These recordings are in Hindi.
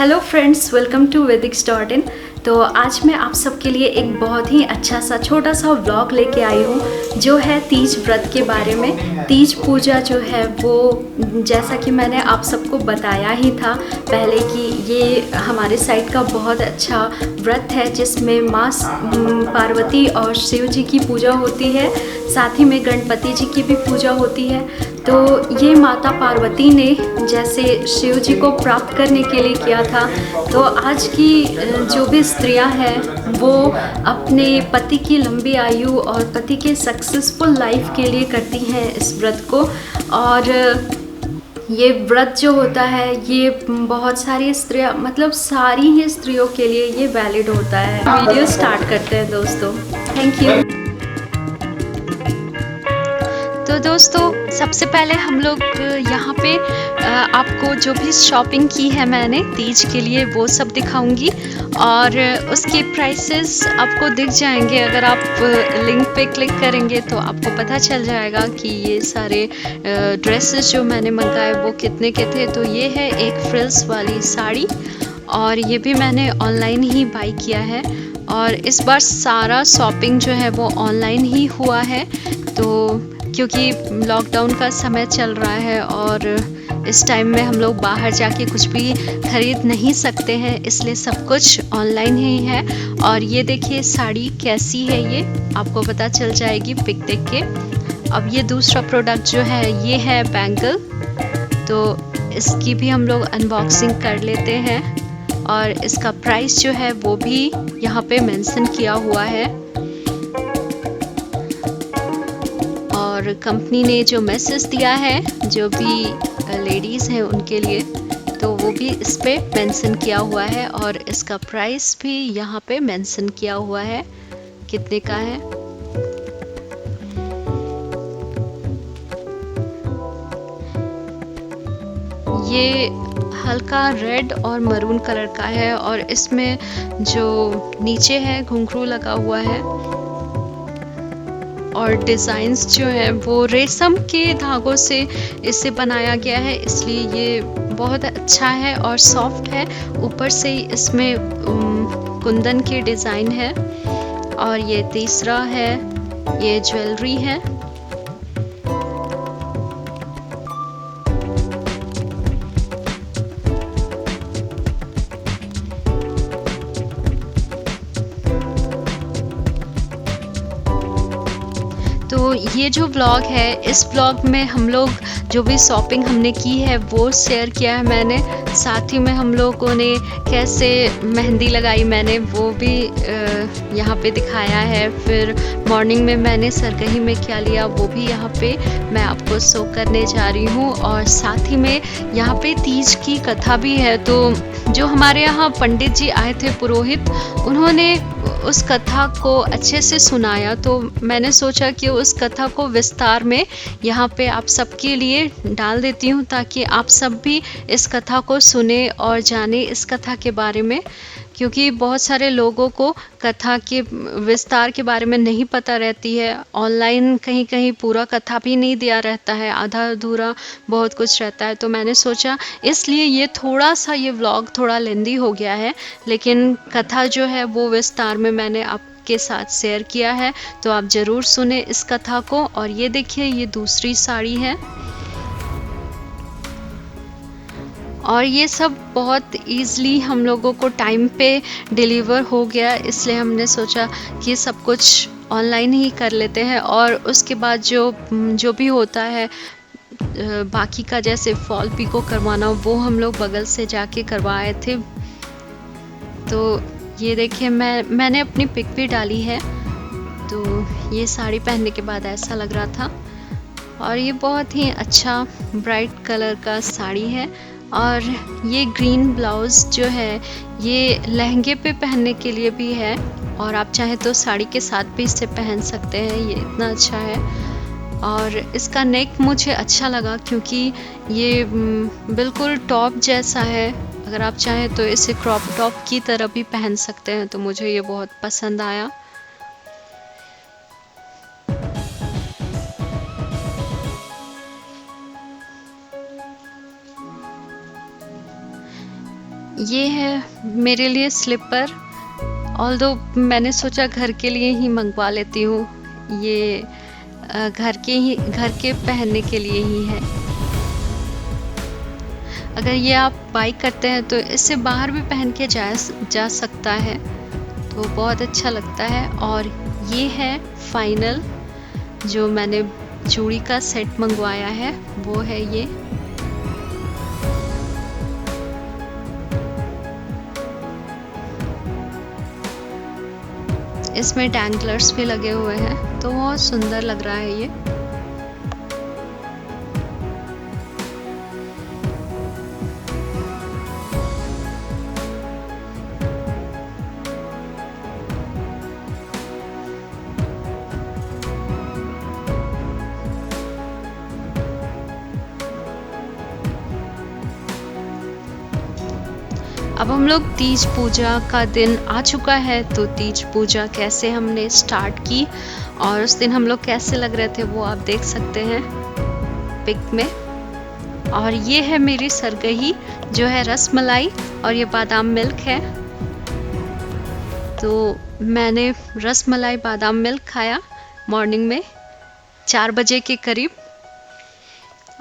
Hello friends, welcome to Vedics dot in. तो आज मैं आप सबके लिए एक बहुत ही अच्छा सा छोटा सा व्लॉग लेके आई हूँ जो है तीज व्रत के बारे में। तीज पूजा जो है वो जैसा कि मैंने आप सबको बताया ही था पहले कि ये हमारे साइड का बहुत अच्छा व्रत है जिसमें माँ पार्वती और शिव जी की पूजा होती है, साथ ही में गणपति जी की भी पूजा होती है। तो ये माता पार्वती ने जैसे शिव जी को प्राप्त करने के लिए किया था, तो आज की जो भी स्त्रियां हैं वो अपने पति की लंबी आयु और पति के सक्सेसफुल लाइफ के लिए करती हैं इस व्रत को। और ये व्रत जो होता है ये बहुत सारी स्त्रियां, मतलब सारी ही स्त्रियों के लिए ये वैलिड होता है। वीडियो स्टार्ट करते हैं दोस्तों। Thank you. तो दोस्तों सबसे पहले हम लोग यहाँ पे आपको जो भी शॉपिंग की है मैंने तीज के लिए वो सब दिखाऊंगी और उसके प्राइसेस आपको दिख जाएंगे। अगर आप लिंक पे क्लिक करेंगे तो आपको पता चल जाएगा कि ये सारे ड्रेसेस जो मैंने मंगाए वो कितने के थे। तो ये है एक फ्रिल्स वाली साड़ी और ये भी मैंने ऑनलाइन ही बाई किया है और इस बार सारा शॉपिंग जो है वो ऑनलाइन ही हुआ है। तो क्योंकि लॉकडाउन का समय चल रहा है और इस टाइम में हम लोग बाहर जाके कुछ भी खरीद नहीं सकते हैं, इसलिए सब कुछ ऑनलाइन ही है। और ये देखिए साड़ी कैसी है, ये आपको पता चल जाएगी पिक देख के। अब ये दूसरा प्रोडक्ट जो है ये है बैंगल, तो इसकी भी हम लोग अनबॉक्सिंग कर लेते हैं और इसका प्राइस जो है वो भी यहाँ पे मेंशन किया हुआ है। और कंपनी ने जो मैसेज दिया है जो भी लेडीज़ हैं उनके लिए, तो वो भी इस पे मेंशन किया हुआ है और इसका प्राइस भी यहाँ पे मेंशन किया हुआ है कितने का है। ये हल्का रेड और मरून कलर का है और इसमें जो नीचे है घुंघरू लगा हुआ है और डिज़ाइंस जो है वो रेशम के धागों से इसे बनाया गया है, इसलिए ये बहुत अच्छा है और सॉफ्ट है। ऊपर से इसमें कुंदन के डिज़ाइन है। और ये तीसरा है, ये ज्वेलरी है। तो ये जो व्लॉग है, इस व्लॉग में हम लोग जो भी शॉपिंग हमने की है वो शेयर किया है मैंने। साथ ही में हम लोगों ने कैसे मेहंदी लगाई मैंने वो भी यहाँ पे दिखाया है। फिर मॉर्निंग में मैंने सरगही में क्या लिया वो भी यहाँ पे मैं आपको शो करने जा रही हूँ। और साथ ही में यहाँ पे तीज की कथा भी है। तो जो हमारे यहाँ पंडित जी आए थे पुरोहित, उन्होंने उस कथा को अच्छे से सुनाया, तो मैंने सोचा कि उस कथा को विस्तार में यहाँ पे आप सबके लिए डाल देती हूँ ताकि आप सब भी इस कथा को सुने और जाने इस कथा के बारे में। क्योंकि बहुत सारे लोगों को कथा के विस्तार के बारे में नहीं पता रहती है। ऑनलाइन कहीं कहीं पूरा कथा भी नहीं दिया रहता है, आधा अधूरा बहुत कुछ रहता है। तो मैंने सोचा इसलिए ये थोड़ा सा ये व्लॉग थोड़ा लेंदी हो गया है, लेकिन कथा जो है वो विस्तार में मैंने आपके साथ शेयर किया है। तो आप ज़रूर सुने इस कथा को। और ये देखिए ये दूसरी साड़ी है और ये सब बहुत ईज़िली हम लोगों को टाइम पे डिलीवर हो गया, इसलिए हमने सोचा कि सब कुछ ऑनलाइन ही कर लेते हैं। और उसके बाद जो भी होता है बाकी का, जैसे फॉल पिको करवाना, वो हम लोग बगल से जाके करवाए थे। तो ये देखिए मैंने अपनी पिक भी डाली है। तो ये साड़ी पहनने के बाद ऐसा लग रहा था और ये बहुत ही अच्छा ब्राइट कलर का साड़ी है। और ये ग्रीन ब्लाउज़ जो है ये लहंगे पे पहनने के लिए भी है और आप चाहे तो साड़ी के साथ भी इसे पहन सकते हैं, ये इतना अच्छा है। और इसका नेक मुझे अच्छा लगा क्योंकि ये बिल्कुल टॉप जैसा है। अगर आप चाहें तो इसे क्रॉप टॉप की तरह भी पहन सकते हैं, तो मुझे ये बहुत पसंद आया। ये है मेरे लिए स्लीपर। ऑल्दो मैंने सोचा घर के लिए ही मंगवा लेती हूँ। ये घर के पहनने के लिए ही है। अगर ये आप बाई करते हैं तो इससे बाहर भी पहन के जा सकता है, तो बहुत अच्छा लगता है। और ये है फाइनल जो मैंने चूड़ी का सेट मंगवाया है, वो है ये। इसमें डैंगलर्स भी लगे हुए हैं, तो बहुत सुंदर लग रहा है ये। अब हम लोग तीज पूजा का दिन आ चुका है, तो तीज पूजा कैसे हमने स्टार्ट की और उस दिन हम लोग कैसे लग रहे थे वो आप देख सकते हैं पिक में। और ये है मेरी सरगही जो है रसमलाई, और ये बादाम मिल्क है। तो मैंने रसमलाई बादाम मिल्क खाया मॉर्निंग में 4 बजे के करीब।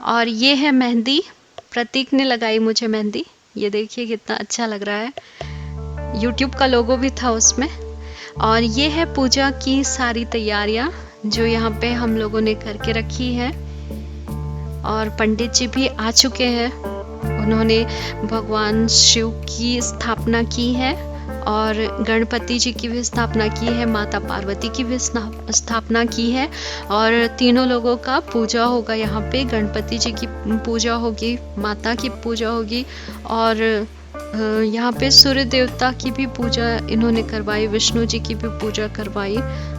और ये है मेहंदी, प्रतीक ने लगाई मुझे मेहंदी। ये देखिए कितना अच्छा लग रहा है, YouTube का लोगो भी था उसमें। और ये है पूजा की सारी तैयारियां जो यहाँ पे हम लोगों ने करके रखी है। और पंडित जी भी आ चुके हैं, उन्होंने भगवान शिव की स्थापना की है और गणपति जी की भी स्थापना की है, माता पार्वती की भी स्थापना की है। और तीनों लोगों का पूजा होगा यहाँ पे। गणपति जी की पूजा होगी, माता की पूजा होगी, और यहाँ पे सूर्य देवता की भी पूजा इन्होंने करवाई, विष्णु जी की भी पूजा करवाई,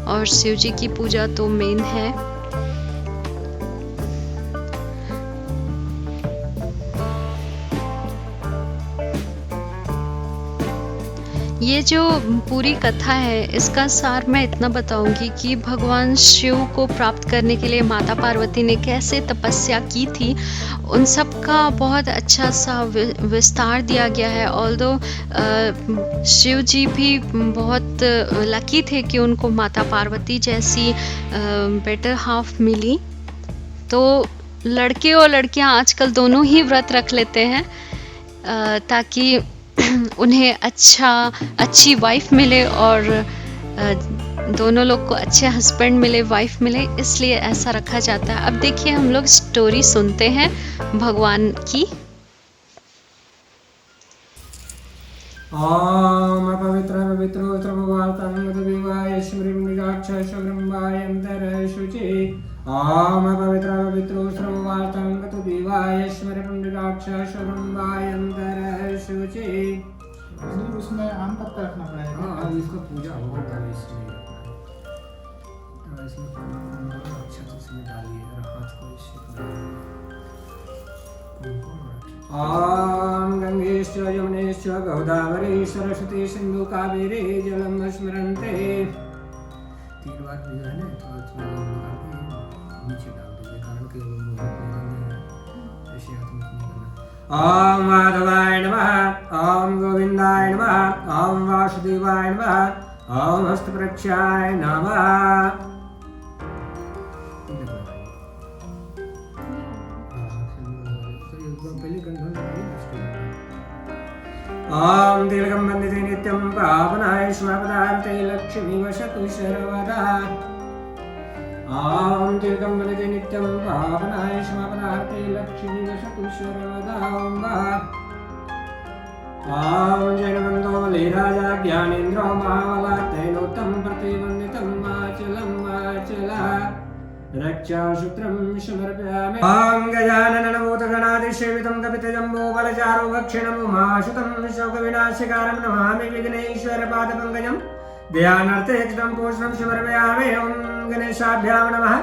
और शिव जी की पूजा तो मेन है। ये जो पूरी कथा है इसका सार मैं इतना बताऊंगी कि भगवान शिव को प्राप्त करने के लिए माता पार्वती ने कैसे तपस्या की थी, उन सब का बहुत अच्छा सा विस्तार दिया गया है। ऑल्दो शिव जी भी बहुत लकी थे कि उनको माता पार्वती जैसी बेटर हाफ मिली। तो लड़के और लड़कियां आजकल दोनों ही व्रत रख लेते हैं ताकि उन्हें अच्छी वाइफ मिले और दोनों लोग को अच्छे हस्बैंड मिले, वाइफ मिले, इसलिए ऐसा रखा जाता है। अब देखिए हम लोग स्टोरी सुनते हैं भगवान की। ओम पवित्र पवित्र वाय श्रीमृगाक्ष ब्रह्मायंतर शुचि। ओम पवित्र पवित्र वाय श्रीमृगाक्ष ब्रह्मायंतर शुचि। उसमें आम पत्ता रखना पड़ेगा। हाँ, अब इसका पूजा होगा तब इसमें रखना है। इसमें अच्छा से इसमें डालिए और हाथ को ओम गंगेश्च यमुनेश्च गोदावरी सरस्वती सिंधु कावेरी जलम स्मरन्ते। 3 बार पूजा है ना, तो नीचे डाल दीजिए कारण कि ऐसे हाथ में नहीं करना। ओम माधवाय नमः, ओम गोविंदाय नमः, ओम वासुदेवाय नमः, ओम हस्तप्रक्षाय नमः। ओम दीर्घं वन्दिते नित्यं पावनाय स्मपदार्थे लक्ष्मी वसतु सर्वदा। ओम दीर्घं वन्दिते नित्यं पावनाय स्मपदार्थे लक्ष्मी वसतु सर्वदा। ओम जैनवंदो बलिराजा ज्ञानेन्द्रो महाबला तैनोत्तम प्रतिवन्दितं माचलं माचला रक्षासूत्रं समर्पयामि। ओम गजाननं भूतगणाधिसेवितं कपितजम्बो बलचारु भक्षिणं उमासुतं शोकविनाशकारं नमामि विघ्नेश्वरपादपङ्कजं। ध्यानार्थे एकदं पोषणं समर्पयामि। ओम गणेशाभ्यां नमः।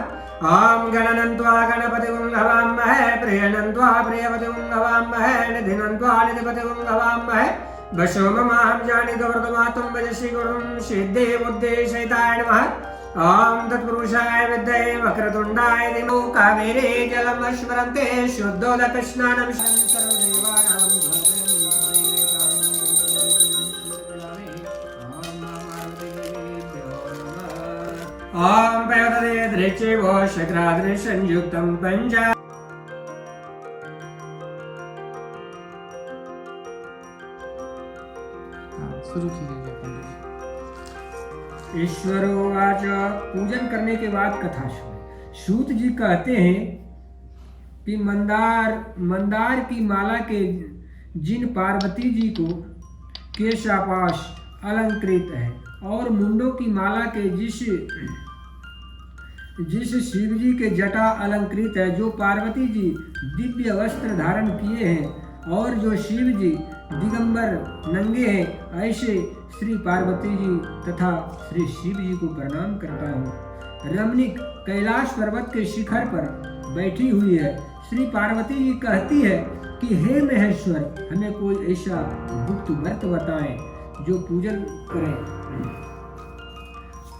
ओम गणनन्त्वा गणपतिं हवामहे, प्रियनन्त्वा प्रियपतिं हवामहे, निधिनन्त्वा निधिपतिं हवामहे। वशो ममाहं जानि गौरतमातुं भजसि गुरुं सिद्धे बुद्धे सहिताय नमः। ओम तत्पुरुषाय विद्महे वक्रतुण्डाय धीमहि कावेरी जलम स्मरन्ते शुद्धोदकस्नानं सर्वदेवानां ओम पयोदरे दृचे वो शक्राद्रि संयुक्तम पंचा शुरू कीजिए पंडित जी। ईश्वरोवाच। पूजन करने के बाद कथा सुने। सूत जी कहते हैं कि मंदार की माला के जिन पार्वती जी को केशापाश अलंकृत है और मुंडों की माला के जिस शिव जी के जटा अलंकृत है, जो पार्वती जी दिव्य वस्त्र धारण किए हैं और जो शिव जी दिगंबर नंगे हैं, ऐसे श्री पार्वती जी तथा श्री शिव जी को प्रणाम करता हूँ। रमणीक कैलाश पर्वत के शिखर पर बैठी हुई है। श्री पार्वती जी कहती है कि हे महेश्वर, हमें कोई ऐसा गुप्त व्रत बताएं जो पूजन करें,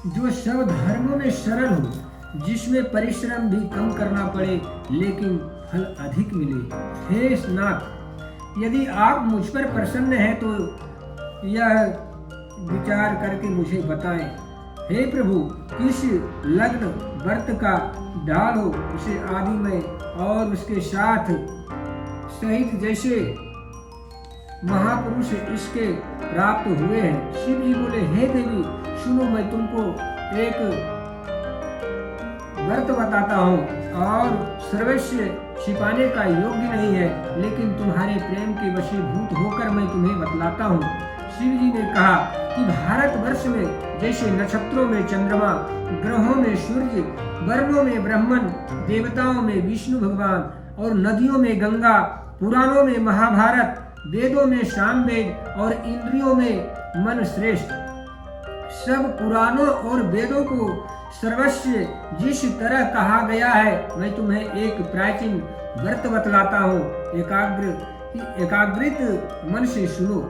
जो सब धर्मों में सरल हो, जिसमें परिश्रम भी कम करना पड़े लेकिन फल अधिक मिले। हे नाथ, यदि आप मुझ पर प्रसन्न हैं तो यह विचार करके मुझे बताएं। हे प्रभु, किस लग्न व्रत का ढाल हो, उसे आदि में और उसके साथ सहित जैसे महापुरुष इसके प्राप्त हुए हैं। शिव जी बोले, हे देवी सुनो, मैं तुमको एक व्रत बताता हूँ और सर्वस्व छिपाने का योग्य नहीं है, लेकिन तुम्हारे प्रेम के वशीभूत होकर मैं तुम्हें बतलाता हूँ। शिव जी ने कहा कि भारतवर्ष में जैसे नक्षत्रों में चंद्रमा, ग्रहों में सूर्य, वर्णों में ब्रह्मन, देवताओं में विष्णु भगवान और नदियों में गंगा, पुराणों में महाभारत, वेदों में सामवेद और इंद्रियों में मन श्रेष्ठ, सब पुराणों और वेदों को सर्वस्व जिस तरह कहा गया है, मैं तुम्हें एक प्राचीन व्रत बतलाता हूँ। एकाग्रित मन से सुनो।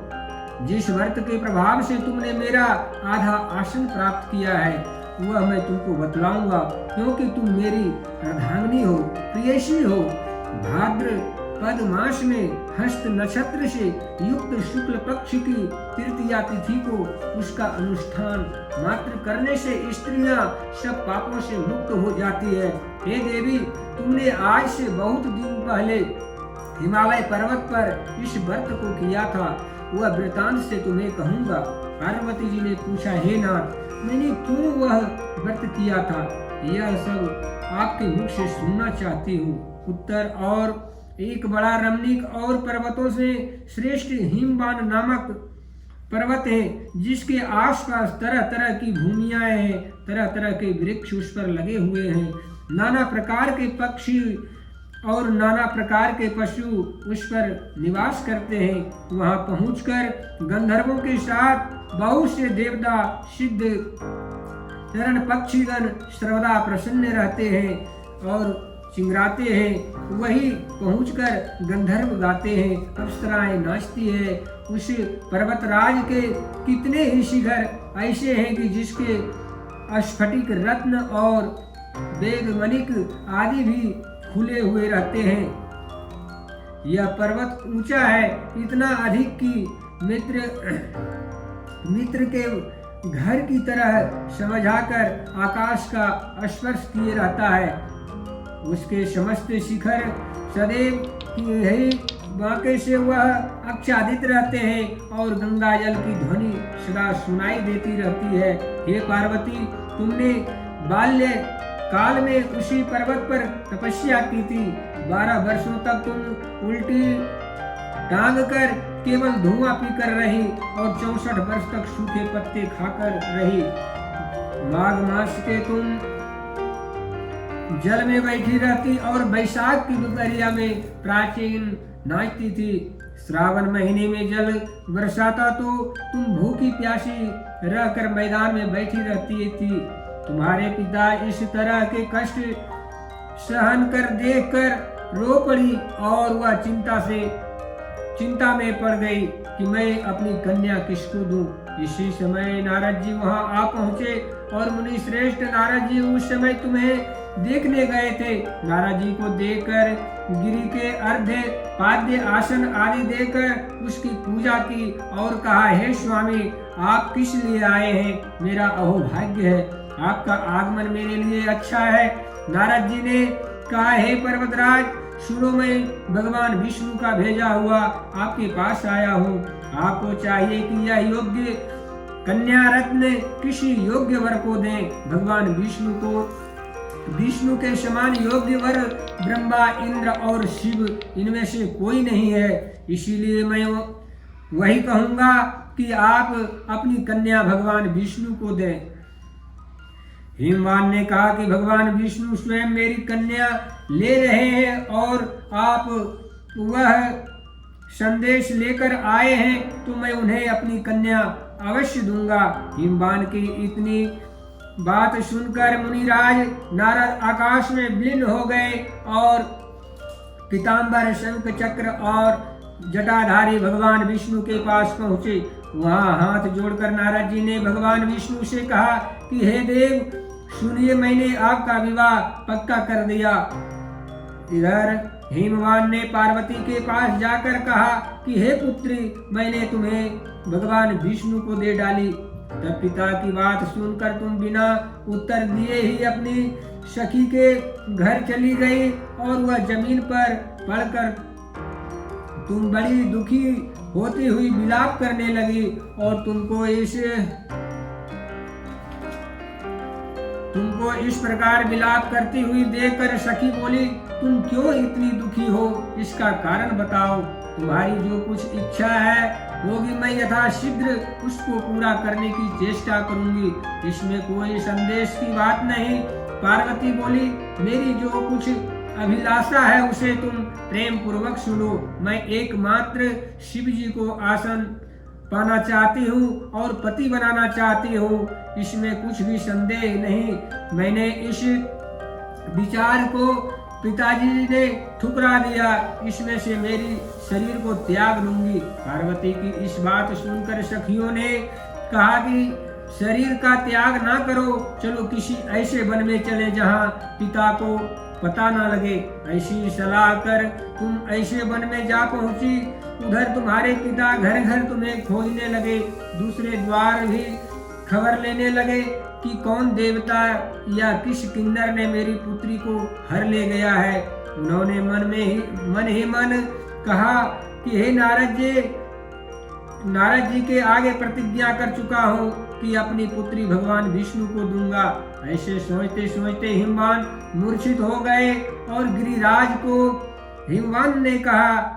जिस व्रत के प्रभाव से तुमने मेरा आधा आसन प्राप्त किया है, वह मैं तुमको बतलाऊंगा, क्योंकि तुम मेरी अर्धांगिनी हो, प्रियसी हो। भाद्र पद मास में हस्त नक्षत्र से युक्त शुक्ल पक्ष की तृतीया तिथि को उसका अनुष्ठान मात्र करने से स्त्रियां सब पापों से मुक्त हो जाती है। हे देवी, तुमने आज से बहुत दिन पहले हिमालय पर्वत पर इस व्रत को किया था, वह वृतांत से तुम्हें कहूँगा। पार्वती जी ने पूछा, हे नाथ, मैंने क्यों वह व्रत किया था? यह सब आपके मुख से सुनना चाहती हूँ। उत्तर और एक बड़ा रमणीक और पर्वतों से श्रेष्ठ हिमवान नामक पर्वत है, जिसके आसपास तरह तरह की भूमियां हैं, तरह तरह के वृक्ष उस पर लगे हुए हैं, नाना प्रकार के पक्षी और नाना प्रकार के पशु उस पर निवास करते हैं। वहां पहुंचकर गंधर्वों के साथ बहुत से देवता, सिद्ध, चरण पक्षीगण सर्वदा प्रसन्न रहते हैं और चिंगराते हैं। वही पहुंचकर गंधर्व गाते हैं, अप्सराएं नाचती है। उस पर्वतराज के कितने ही शिखर ऐसे हैं कि जिसके स्फटिक, रत्न और बेगमणिक आदि भी खुले हुए रहते हैं। यह पर्वत ऊंचा है, इतना अधिक कि मित्र के घर की तरह समझाकर आकाश का स्पर्श किए रहता है। उसके समस्त शिखर सदैव की यही बांके से वह आच्छादित रहते हैं और गंगा जल की ध्वनि सदा सुनाई देती रहती है। हे पार्वती, तुमने बाल्य काल में उसी पर्वत पर तपस्या की थी। 12 वर्षों तक तुम उल्टी टांग कर केवल धुआं पीकर रही और 64 वर्ष तक सूखे पत्ते खाकर रही। माघ मास के तुम जल में बैठी रहती और बैसाख की दोपहरिया में प्राचीन नाचती थी। श्रावण महीने में जल बरसाता तो तुम भूखी प्यासी रहकर मैदान में बैठी रहती थी। तुम्हारे पिता इस तरह के कष्ट सहन कर देखकर रो पड़ी और वह चिंता में पड़ गई कि मैं अपनी कन्या किसको दूं। इसी समय नारद जी वहां आ पहुंचे और मुनि श्रेष्ठ नारद जी उस समय तुम्हें देखने गए थे। नारद जी को देखकर गिरि के अर्धे पाद्य आसन आदि देकर उसकी पूजा की और कहा, हे स्वामी, आप किस लिए आए हैं? मेरा अहोभाग्य है आपका आगमन मेरे लिए अच्छा है। नारद जी ने कहा, हे पर्वतराज सुनो, मैं भगवान विष्णु का भेजा हुआ आपके पास आया हूँ। आपको चाहिए कि यह योग्य कन्या रत्न किसी योग्य वर को दें। भगवान विष्णु के समान योग्य वर ब्रह्मा, इंद्र और शिव इनमें से कोई नहीं है। इसीलिए मैं वही कहूंगा कि आप अपनी कन्या भगवान विष्णु को दें। हिमवान ने कहा कि भगवान विष्णु स्वयं मेरी कन्या ले रहे हैं और आप वह संदेश लेकर आए हैं तो मैं उन्हें अपनी कन्या अवश्य दूंगा। हिमवान की इतनी बात सुनकर मुनिराज नारद आकाश में विलीन हो गए और पीताम्बर, शंख चक्र और जटाधारी भगवान विष्णु के पास पहुंचे। वहां हाथ जोड़कर नारद जी ने भगवान विष्णु से कहा कि हे देव सुनिए, मैंने आपका विवाह पक्का कर दिया। इधर हिमवान ने पार्वती के पास जाकर कहा कि हे पुत्री, मैंने तुम्हें भगवान विष्णु को दे डाली। तब पिता की बात सुनकर तुम बिना उत्तर दिए ही अपनी सखी के घर चली गई और वह जमीन पर पड़कर तुम बड़ी दुखी होती हुई विलाप करने लगी। और तुमको इस प्रकार विलाप करती हुई देखकर सखी बोली, तुम क्यों इतनी दुखी हो, इसका कारण बताओ। तुम्हारी जो कुछ इच्छा है होगी, मैं यथाशीघ्र उसको पूरा करने की चेष्टा करूंगी। इसमें कोई संदेश की बात नहीं। पार्वती बोली, मेरी जो कुछ अभिलाषा है उसे तुम प्रेम पूर्वक सुनो। मैं एकमात्र शिव जी को आसन पाना चाहती हूँ और पति बनाना चाहती हूँ, इसमें कुछ भी संदेह नहीं। मैंने इस विचार को पिताजी ने ठुकरा दिया, इसमें से मेरी शरीर को त्याग लूंगी। पार्वती की इस बात सुनकर सखियों ने कहा कि शरीर का त्याग ना करो, चलो किसी ऐसे वन में चले जहाँ पिता को पता ना लगे। ऐसी सलाह कर तुम ऐसे वन में जा पहुंची। उधर तुम्हारे पिता घर घर तुम्हें खोजने लगे। दूसरे द्वार भी खबर लेने लगे कि कौन देवता या किस किन्नर ने मेरी पुत्री को हर ले गया है। उन्होंने मन ही मन कहा कि हे नारद जी के आगे प्रतिज्ञा कर चुका हूँ कि अपनी पुत्री भगवान विष्णु को दूंगा। ऐसे सोचते सोचते हिमवान मूर्छित हो गए और हिमवान ने कहा,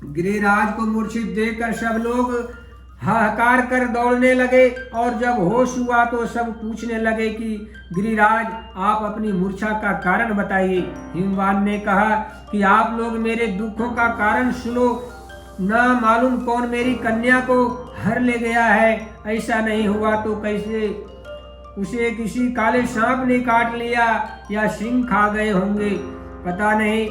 गिरिराज को मूर्छित देखकर सब लोग हाहाकार कर दौड़ने लगे और जब होश हुआ तो सब पूछने लगे कि गिरिराज आप अपनी मूर्छा का कारण बताइए। हिमवान ने कहा कि आप लोग मेरे दुखों का कारण सुनो। ना मालूम कौन मेरी कन्या को हर ले गया है। ऐसा नहीं हुआ तो कैसे उसे किसी काले सांप ने काट लिया या सिंह खा गए होंगे, पता नहीं।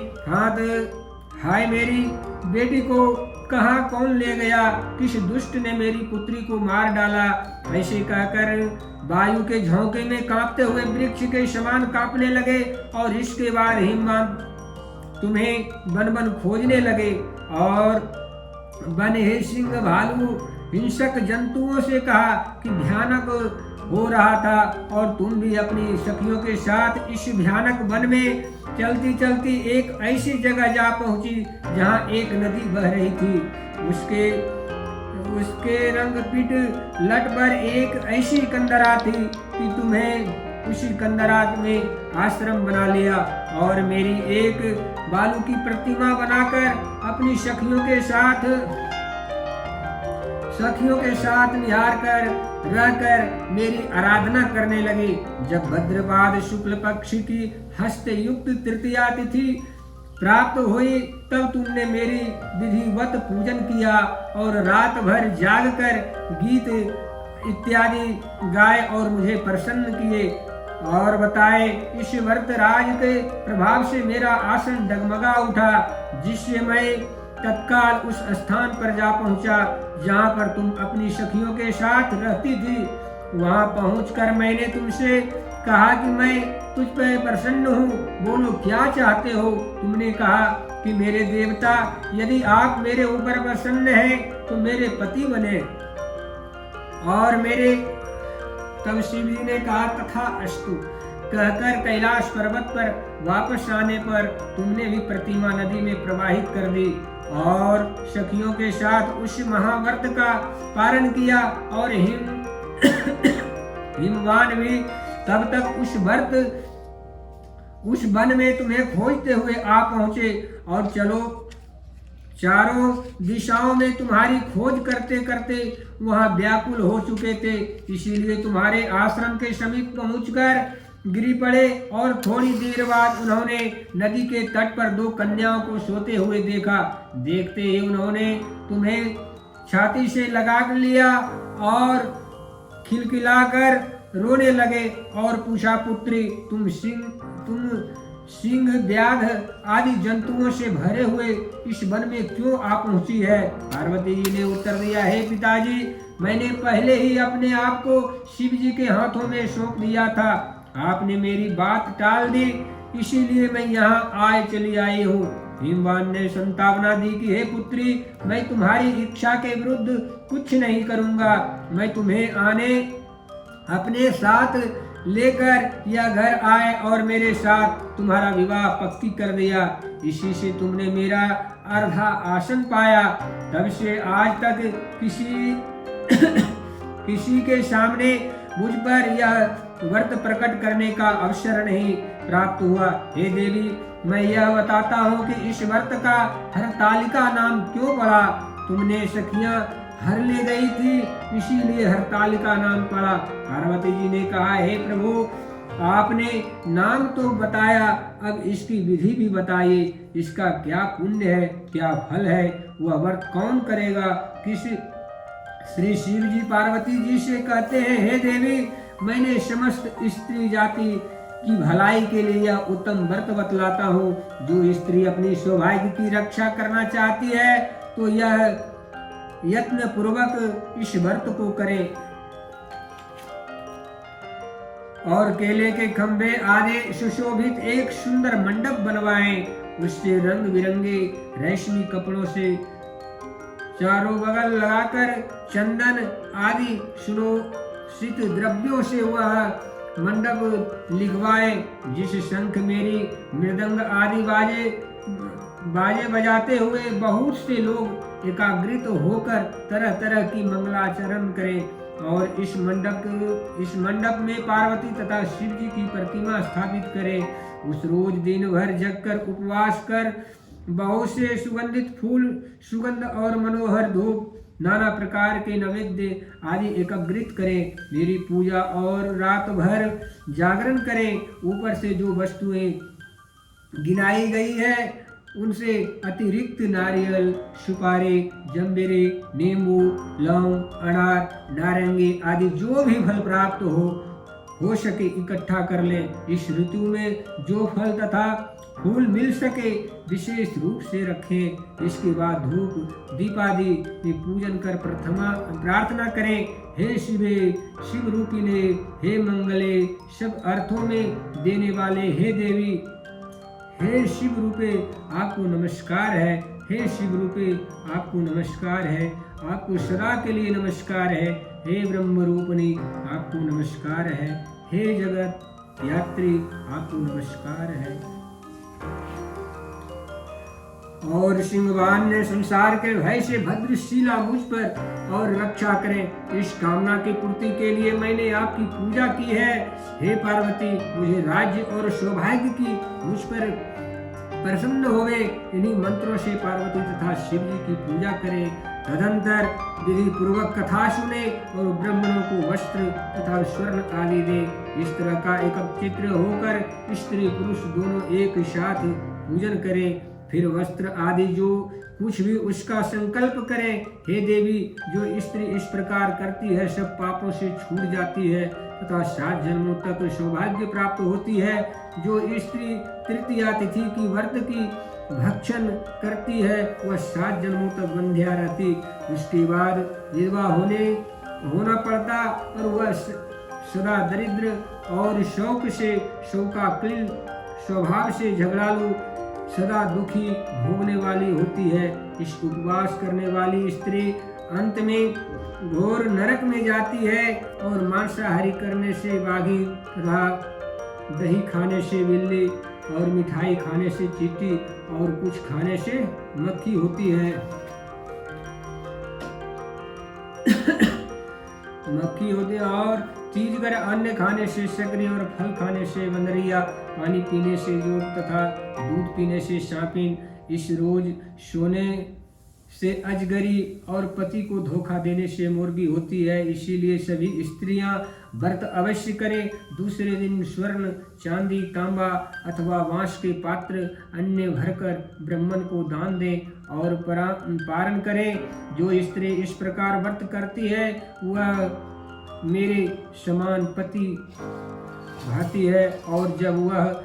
हाय मेरी बेटी को कहाँ कौन ले गया, किस दुष्ट ने मेरी पुत्री को मार डाला। ऐसे कहकर वायु के झोंके में कांपते हुए वृक्ष के समान कांपने लगे और इसके बाद हिमवान तुम्हें बन बन खोजने लगे और वन हे सिंह, भालू, हिंसक जंतुओं से कहा कि भयानक हो रहा था और तुम भी अपनी सखियों के साथ इस भयानक वन में चलती चलती एक ऐसी जगह जा पहुंची जहां एक नदी बह रही थी। उसके रंग पीठ लट पर एक ऐसी कंदरा थी कि तुम्हें उसी कंदरात में आश्रम बना लिया और मेरी एक बालू की प्रतिमा बनाकर अपनी सखियों के साथ निहार कर रहकर मेरी आराधना करने लगी। जब भद्रपाद शुक्ल पक्ष की हस्त युक्त तृतीया तिथि प्राप्त हुई तब तुमने मेरी विधिवत पूजन किया और रात भर जागकर गीत इत्यादि गाए और मुझे प्रसन्न किए और बताए। इस व्रत राज के प्रभाव से मेरा आसन डगमगा उठा, जिससे मैं तत्काल उस स्थान पर जा पहुंचा जहां पर तुम अपनी सखियों के साथ रहती थी। वहां पहुंचकर मैंने तुमसे कहा कि मैं तुझ पर प्रसन्न हूँ, बोलो क्या चाहते हो। तुमने कहा कि मेरे देवता, यदि आप मेरे ऊपर प्रसन्न हैं तो मेरे पति बने और तब शिव जी ने कहा तथा अस्तु कहकर कैलाश पर्वत पर वापस आने पर तुमने भी प्रतिमा नदी में प्रवाहित कर दी और सखियों के साथ उस महाव्रत का पारण किया और हिमवान भी तब तक उस वन में तुम्हें खोजते हुए आ पहुंचे और चलो चारों दिशाओं में तुम्हारी खोज करते करते वहां व्याकुल हो चुके थे, इसीलिए तुम्हारे आश्रम के समीप पहुंचकर गिरी पड़े और थोड़ी देर बाद उन्होंने नदी के तट पर 2 कन्याओं को सोते हुए देखा। देखते ही उन्होंने तुम्हें छाती से लगा लिया और खिलखिलाकर रोने लगे और पूछा पुत्री तुम सिंह व्याध आदि जंतुओं से भरे हुए इस वन में क्यों आ पहुंची है? पार्वती जी ने उत्तर दिया, हे पिताजी, मैंने पहले ही अपने आप को शिव जी के हाथों में सौंप दिया था। आपने मेरी बात टाल दी, इसीलिए मैं यहाँ चली आई हूँ। हिमवान ने संतावना दी कि हे पुत्री, मैं तुम्हारी इच्छा के विरुद्ध कुछ नहीं करूँगा। मैं तुम्हें अपने साथ लेकर यह घर आए और मेरे साथ तुम्हारा विवाह पक्की कर दिया। इसी से तुमने मेरा अर्धा आसन पाया। तब से आज तक किसी के सामने मुझ पर यह व्रत प्रकट करने का अवसर नहीं प्राप्त हुआ। हे देवी, मैं यह बताता हूँ कि इस व्रत का हरतालिका नाम क्यों पड़ा। तुमने सखियां हर ले गई थी, इसीलिए हरतालिका नाम पड़ा। पार्वती जी ने कहा, हे प्रभु, आपने नाम तो बताया, अब इसकी विधि भी बताइए। इसका क्या पुण्य है, क्या फल है, वह व्रत कौन करेगा? श्री शिव जी पार्वती जी से कहते हैं, हे देवी, मैंने समस्त स्त्री जाति की भलाई के लिए यह उत्तम व्रत बतलाता हूँ। जो स्त्री अपनी सौभाग्य की रक्षा करना चाहती है तो यह यत्न पूर्वक इस व्रत को करे और केले के खंभे आदि सुशोभित एक सुंदर मंडप बनवाएं। उससे रंग बिरंगे रेशमी कपड़ों से चारों बगल लगाकर चंदन आदि सुशोभित द्रव्यों से वह मंडप लिखवाए। जिस शंख मेरी मृदंग आदि बाजे बजाते हुए बहुत से लोग एकाग्रित होकर तरह तरह की मंगलाचरण करें और इस मंडप में पार्वती तथा शिव जी की प्रतिमा स्थापित करें। उस रोज दिन भर जगकर उपवास कर बहुत से सुगंधित फूल, सुगंध और मनोहर धूप, नाना प्रकार के नैवेद्य आदि एकत्रित करें। मेरी पूजा और रात भर जागरण करें। ऊपर से जो वस्तुएं गिनाई गई है उनसे अतिरिक्त नारियल, सुपारी, जंबीरे, नींबू, लौंग, अनार, नारंगी आदि जो भी फल प्राप्त हो सके इकट्ठा कर लें। इस ऋतु में जो फल तथा फूल मिल सके विशेष रूप से रखें। इसके बाद धूप दीपादि पूजन कर प्रार्थना करें, हे शिवे, शिव रूपिणे, हे मंगले, सब अर्थों में देने वाले, हे देवी, हे शिव रूपे आपको नमस्कार है। हे शिव रूपे आपको नमस्कार है। आपको सदा के लिए नमस्कार है। हे ब्रह्म रूपिणी आपको नमस्कार है। हे जगत यात्री आपको नमस्कार है। और सिंहवान ने संसार के भय से भद्रशीला मुझ पर और रक्षा करें, इस कामना की पूर्ति के लिए मैंने आपकी पूजा की है। हे पार्वती, मुझे राज्य और सौभाग्य की मुझ पर प्रसन्न होवे। इन्हीं मंत्रों से पार्वती तथा शिव जी की पूजा करें। तदंतर विधि पूर्वक कथा सुने और ब्राह्मणों को वस्त्र तथा स्वर्ण आदि दे। इस तरह का एकत्रित होकर स्त्री पुरुष दोनों एक साथ पूजन करें। फिर वस्त्र आदि जो कुछ भी उसका संकल्प करें। हे देवी, जो स्त्री इस प्रकार करती है सब पापों से छूट जाती है तथा 7 जन्मों तक सौभाग्य प्राप्त होती है। जो स्त्री तृतीया तिथि की व्रत की भक्षण करती है वह 7 जन्मों तक बंध्या रहती। उसके बाद विधवा होना पड़ता और वह सदा दरिद्र और शोकाकुल स्वभाव से झगड़ालू, सदा दुखी भोगने वाली होती है। इस उपवास करने वाली स्त्री अंत में घोर नरक में जाती है, और मांसाहारी करने से बाघी तथा दही खाने से बिल्ली और मिठाई खाने से चींटी और कुछ खाने से मक्खी होती है। मक्खी होती है और चीजगर अन्न खाने से शकरी और फल खाने से बंदरिया, पानी पीने से जोग तथा दूध पीने से सांपिन, इस रोज सोने से अजगरी और पति को धोखा देने से मुर्गी होती है। इसीलिए सभी स्त्रियां व्रत अवश्य करें। दूसरे दिन स्वर्ण, चांदी, तांबा अथवा बांस के पात्र अन्न भरकर ब्राह्मण को दान दें और पारण करें। जो स्त्री इस प्रकार व्रत करती है वह मेरे समान पति भाती है, और जब वह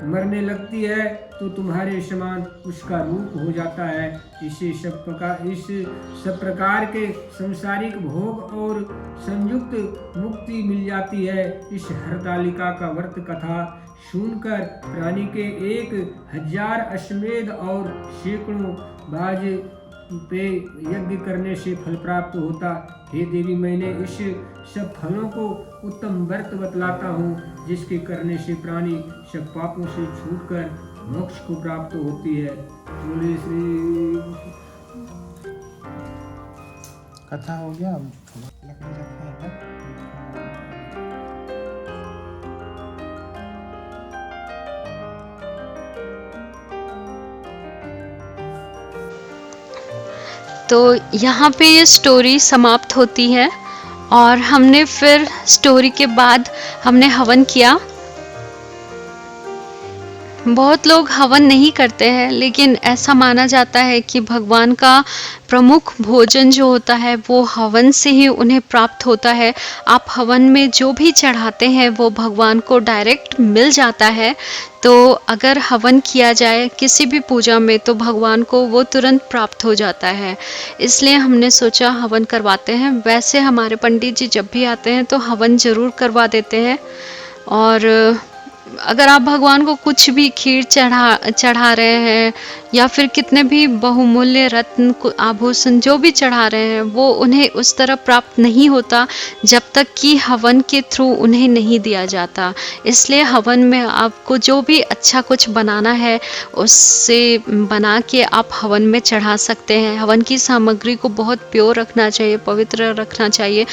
मरने लगती है तो तुम्हारे समान उसका रूप हो जाता है। इस सब प्रकार के संसारिक भोग और संयुक्त मुक्ति मिल जाती है। इस हरतालिका का व्रत कथा सुनकर प्राणी के 1000 अश्वमेध और सैकड़ों बाज पे यज्ञ करने से फल प्राप्त होता। हे देवी, मैंने इस सब फलों को उत्तम व्रत बतलाता हूँ, जिसके करने से प्राणी सब पापों से छूटकर मोक्ष को प्राप्त होती है। बोले श्री कथा हो गया। अब लकड़ी रखा है। तो यहाँ पे ये स्टोरी समाप्त होती है, और हमने फिर स्टोरी के बाद हमने हवन किया। बहुत लोग हवन नहीं करते हैं, लेकिन ऐसा माना जाता है कि भगवान का प्रमुख भोजन जो होता है वो हवन से ही उन्हें प्राप्त होता है। आप हवन में जो भी चढ़ाते हैं वो भगवान को डायरेक्ट मिल जाता है। तो अगर हवन किया जाए किसी भी पूजा में तो भगवान को वो तुरंत प्राप्त हो जाता है। इसलिए हमने सोचा हवन करवाते हैं। वैसे हमारे पंडित जी जब भी आते हैं तो हवन ज़रूर करवा देते हैं। और अगर आप भगवान को कुछ भी खीर चढ़ा रहे हैं या फिर कितने भी बहुमूल्य रत्न आभूषण जो भी चढ़ा रहे हैं, वो उन्हें उस तरह प्राप्त नहीं होता जब तक कि हवन के थ्रू उन्हें नहीं दिया जाता। इसलिए हवन में आपको जो भी अच्छा कुछ बनाना है उससे बना के आप हवन में चढ़ा सकते हैं। हवन की सामग्री को बहुत प्योर रखना चाहिए, पवित्र रखना चाहिए।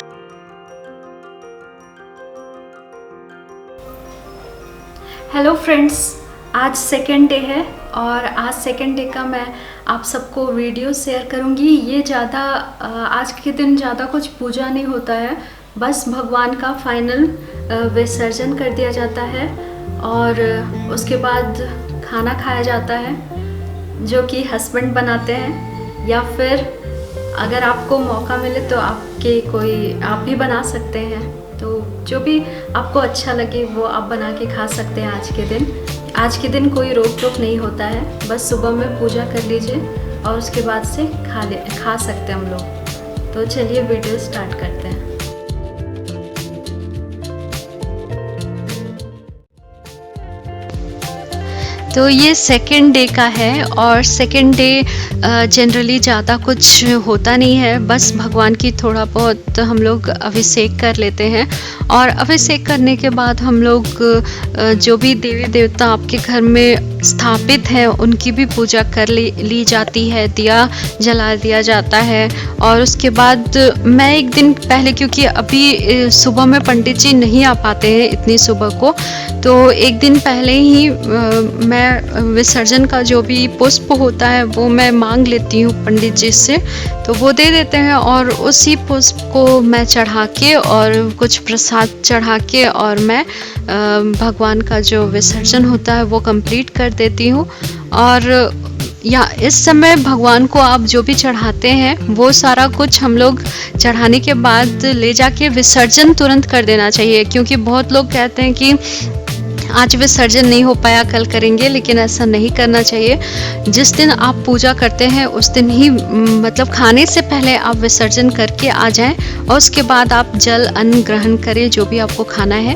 हेलो फ्रेंड्स, आज सेकेंड डे है और आज सेकेंड डे का मैं आप सबको वीडियो शेयर करूंगी। ये ज़्यादा आज के दिन ज़्यादा कुछ पूजा नहीं होता है, बस भगवान का फाइनल विसर्जन कर दिया जाता है और उसके बाद खाना खाया जाता है जो कि हस्बैंड बनाते हैं, या फिर अगर आपको मौका मिले तो आप भी बना सकते हैं। तो जो भी आपको अच्छा लगे वो आप बना के खा सकते हैं। आज के दिन कोई रोक टोक नहीं होता है, बस सुबह में पूजा कर लीजिए और उसके बाद से खा सकते हैं हम लोग। तो चलिए वीडियो स्टार्ट करते हैं। तो ये सेकेंड डे का है और सेकेंड डे जनरली ज़्यादा कुछ होता नहीं है, बस भगवान की थोड़ा बहुत हम लोग अभिषेक कर लेते हैं। और अभिषेक करने के बाद हम लोग जो भी देवी देवता आपके घर में स्थापित हैं उनकी भी पूजा कर ली जाती है, दिया जला दिया जाता है। और उसके बाद मैं एक दिन पहले, क्योंकि अभी सुबह में पंडित जी नहीं आ पाते हैं इतनी सुबह को, तो एक दिन पहले ही मैं विसर्जन का जो भी पुष्प होता है वो मैं मांग लेती हूँ पंडित जी से, तो वो दे देते हैं। और उसी पुष्प को मैं चढ़ा के और कुछ प्रसाद चढ़ा के और मैं भगवान का जो विसर्जन होता है वो कंप्लीट कर देती हूँ। और या इस समय भगवान को आप जो भी चढ़ाते हैं वो सारा कुछ हम लोग चढ़ाने के बाद ले जाके विसर्जन तुरंत कर देना चाहिए, क्योंकि बहुत लोग कहते हैं कि आज विसर्जन नहीं हो पाया, कल करेंगे, लेकिन ऐसा नहीं करना चाहिए। जिस दिन आप पूजा करते हैं उस दिन ही मतलब खाने से पहले आप विसर्जन करके आ जाएं और उसके बाद आप जल अन्न ग्रहण करें जो भी आपको खाना है,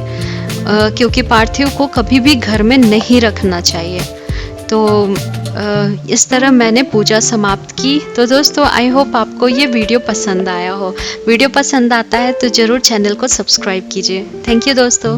क्योंकि पार्थिव को कभी भी घर में नहीं रखना चाहिए। तो इस तरह मैंने पूजा समाप्त की। तो दोस्तों आई होप आपको ये वीडियो पसंद आया हो। वीडियो पसंद आता है तो ज़रूर चैनल को सब्सक्राइब कीजिए। थैंक यू दोस्तों।